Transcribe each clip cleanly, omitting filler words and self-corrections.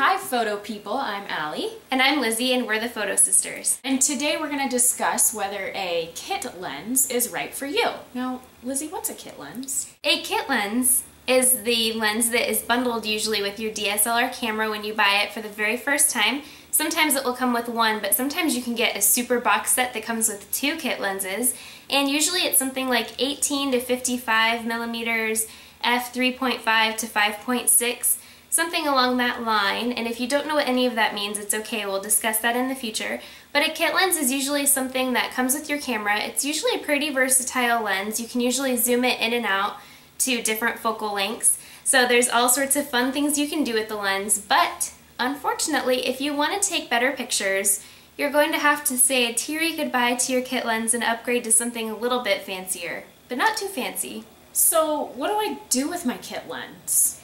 Hi photo people, I'm Allie. And I'm Lizzie, and we're the Photo Sisters. And today we're going to discuss whether a kit lens is right for you. Now, Lizzie, what's a kit lens? A kit lens is the lens that is bundled usually with your DSLR camera when you buy it for the very first time. Sometimes it will come with one, but sometimes you can get a super box set that comes with 2 kit lenses. And usually it's something like 18 to 55 millimeters, f3.5 to 5.6. Something along that line, and if you don't know what any of that means, it's okay, we'll discuss that in the future. But a kit lens is usually something that comes with your camera. It's usually a pretty versatile lens. You can usually zoom it in and out to different focal lengths. So there's all sorts of fun things you can do with the lens, but unfortunately, if you want to take better pictures, you're going to have to say a teary goodbye to your kit lens and upgrade to something a little bit fancier, but not too fancy. So what do I do with my kit lens?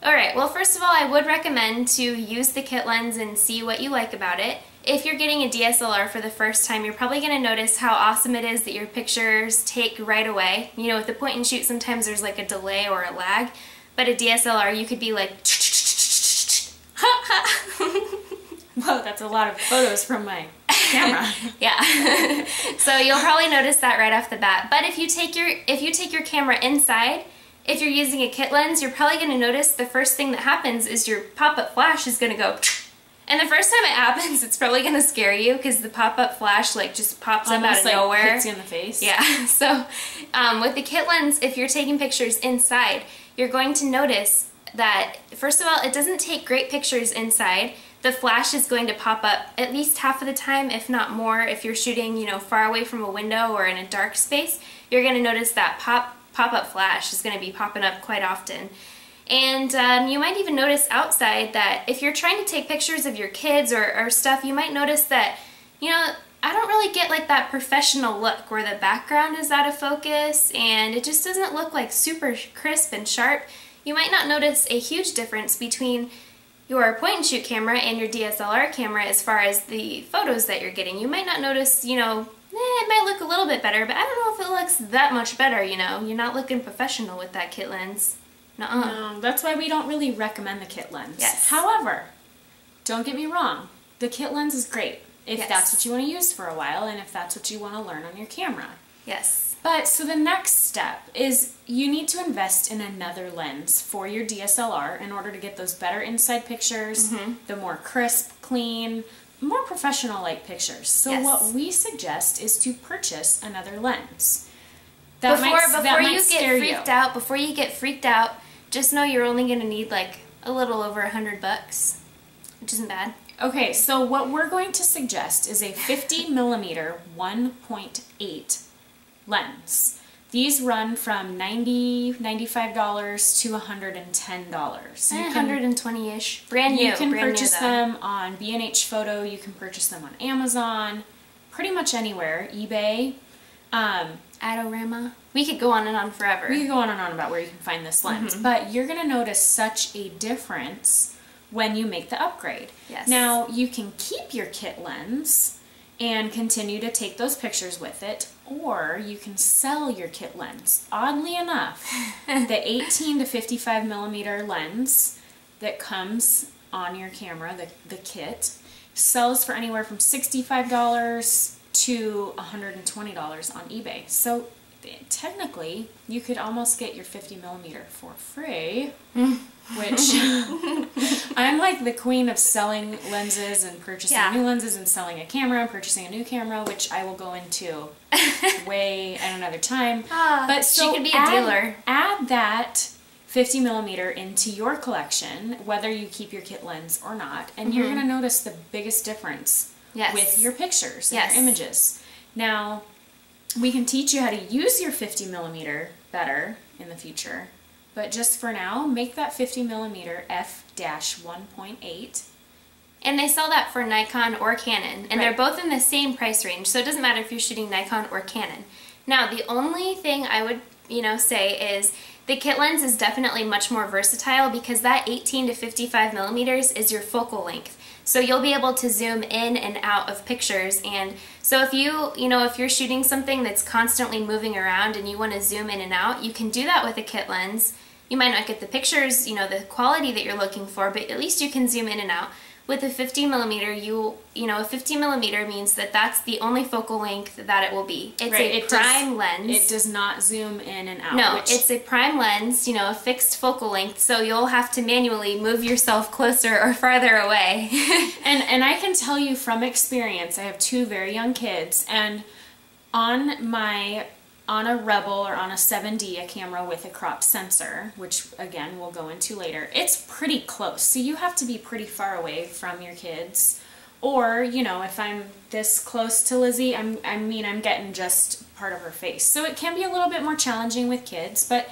Alright, well first of all I would recommend to use the kit lens and see what you like about it. If you're getting a DSLR for the first time, you're probably going to notice how awesome it is that your pictures take right away. You know, with the point and shoot sometimes there's like a delay or a lag, but a DSLR you could be like Whoa, that's a lot of photos from my camera. Yeah. So you'll probably notice that right off the bat. But if you take your camera inside, if you're using a kit lens, you're probably going to notice the first thing that happens is your pop-up flash is going to go, and the first time it happens, it's probably going to scare you because the pop-up flash like just pops up out of nowhere. Hits you in the face. Yeah. So with the kit lens, if you're taking pictures inside, you're going to notice that first of all, it doesn't take great pictures inside. The flash is going to pop up at least half of the time, if not more. If you're shooting, you know, far away from a window or in a dark space, you're going to notice that pop-up flash is going to be popping up quite often. And you might even notice outside that if you're trying to take pictures of your kids or stuff, you might notice that, you know, I don't really get like that professional look where the background is out of focus and it just doesn't look like super crisp and sharp. You might not notice a huge difference between your point and shoot camera and your DSLR camera as far as the photos that you're getting. You might not notice, you know, it might look a little bit better, but I don't know if it looks that much better, you know. You're not looking professional with that kit lens. Nuh-uh. No, that's why we don't really recommend the kit lens. Yes. However, don't get me wrong, the kit lens is great if Yes. that's what you want to use for a while and if that's what you want to learn on your camera. Yes. But so the next step is you need to invest in another lens for your DSLR in order to get those better inside pictures, the more crisp, clean, more professional-like pictures. So Yes. what we suggest is to purchase another lens. Before you get freaked out, just know you're only going to need like a little over $100, which isn't bad. Okay, so what we're going to suggest is a 50 millimeter 1.8 lens. These run from $95 to $110. 120-ish. Brand new. You can purchase though. them on B&H Photo, you can purchase them on Amazon, pretty much anywhere, eBay. Adorama. We could go on and on forever. We could go on and on about where you can find this lens, but you're going to notice such a difference when you make the upgrade. Yes. Now, you can keep your kit lens and continue to take those pictures with it, or you can sell your kit lens. Oddly enough, the 18 to 55 millimeter lens that comes on your camera, the kit, sells for anywhere from $65 to $120 on eBay. So technically, you could almost get your 50 millimeter for free, which I'm like the queen of selling lenses and purchasing new lenses and selling a camera and purchasing a new camera, which I will go into way at another time. But so she could be a dealer. Add that 50 millimeter into your collection, whether you keep your kit lens or not, and you're going to notice the biggest difference with your pictures and your images. Now, we can teach you how to use your 50 millimeter better in the future, but just for now, make that 50 millimeter f-1.8. And they sell that for Nikon or Canon, and they're both in the same price range, so it doesn't matter if you're shooting Nikon or Canon. Now, the only thing I would, say is the kit lens is definitely much more versatile because that 18 to 55 millimeters is your focal length. So you'll be able to zoom in and out of pictures, and so if if you're shooting something that's constantly moving around and you want to zoom in and out, you can do that with a kit lens. You might not get the pictures, you know, the quality that you're looking for, but at least you can zoom in and out. With a 50 millimeter, you know, a 50 millimeter means that that's the only focal length that it will be. It's a prime lens. It does not zoom in and out. No, it's a prime lens, you know, a fixed focal length, so you'll have to manually move yourself closer or farther away. and I can tell you from experience, I have 2 very young kids, and on a Rebel or on a 7D, a camera with a crop sensor, which again we'll go into later, it's pretty close. So you have to be pretty far away from your kids. Or, you know, if I'm this close to Lizzie, I'm getting just part of her face. So it can be a little bit more challenging with kids, but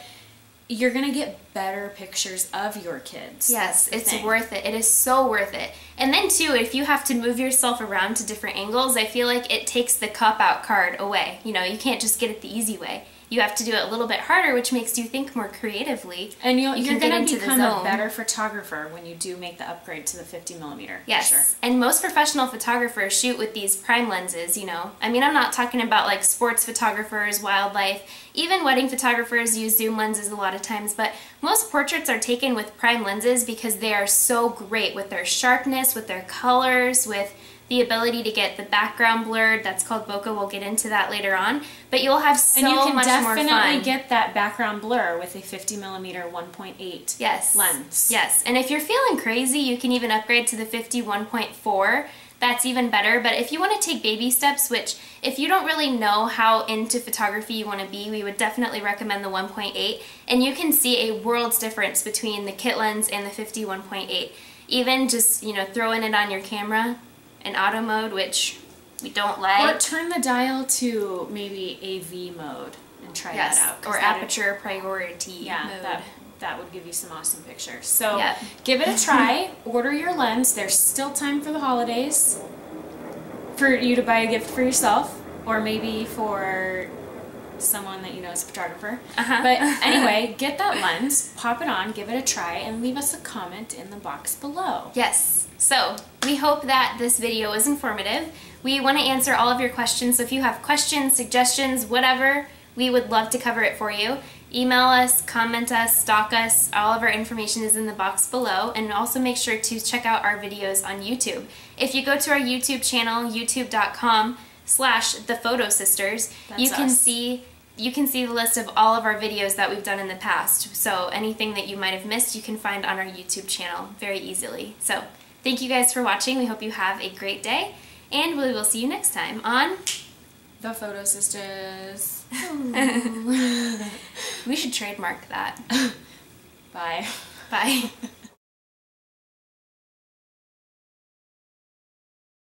you're going to get better pictures of your kids. Yes, it's worth it. It is so worth it. And then too, if you have to move yourself around to different angles, I feel like it takes the cop-out card away. You know, you can't just get it the easy way. You have to do it a little bit harder, which makes you think more creatively. And you're going to become a better photographer when you do make the upgrade to the 50 millimeter. Yes, sure. And most professional photographers shoot with these prime lenses, you know. I mean, I'm not talking about like sports photographers, wildlife, even wedding photographers use zoom lenses a lot of times, but most portraits are taken with prime lenses because they are so great with their sharpness, with their colors, with the ability to get the background blurred. That's called bokeh. We'll get into that later on. But you'll have so much more fun. And you can definitely get that background blur with a 50 millimeter 1.8 lens. Yes. And if you're feeling crazy, you can even upgrade to the 50 1.4. That's even better. But if you want to take baby steps, which if you don't really know how into photography you want to be, we would definitely recommend the 1.8. And you can see a world's difference between the kit lens and the 50 1.8. Even just, you know, throwing it on your camera in auto mode, which we don't like. Or turn the dial to maybe AV mode and try that out. Or aperture priority mode. That would give you some awesome pictures. So give it a try. Order your lens. There's still time for the holidays for you to buy a gift for yourself, or maybe for someone that you know is a photographer. But anyway, get that lens, pop it on, give it a try, and leave us a comment in the box below. Yes. So we hope that this video was informative. We want to answer all of your questions, so if you have questions, suggestions, whatever, we would love to cover it for you. Email us, comment us, stalk us. All of our information is in the box below, and also make sure to check out our videos on YouTube. If you go to our YouTube channel, youtube.com/thephotosisters, you can see the list of all of our videos that we've done in the past. So anything that you might have missed, you can find on our YouTube channel very easily. So thank you guys for watching. We hope you have a great day, and we will see you next time on The Photo Sisters. We should trademark that. Bye. Bye.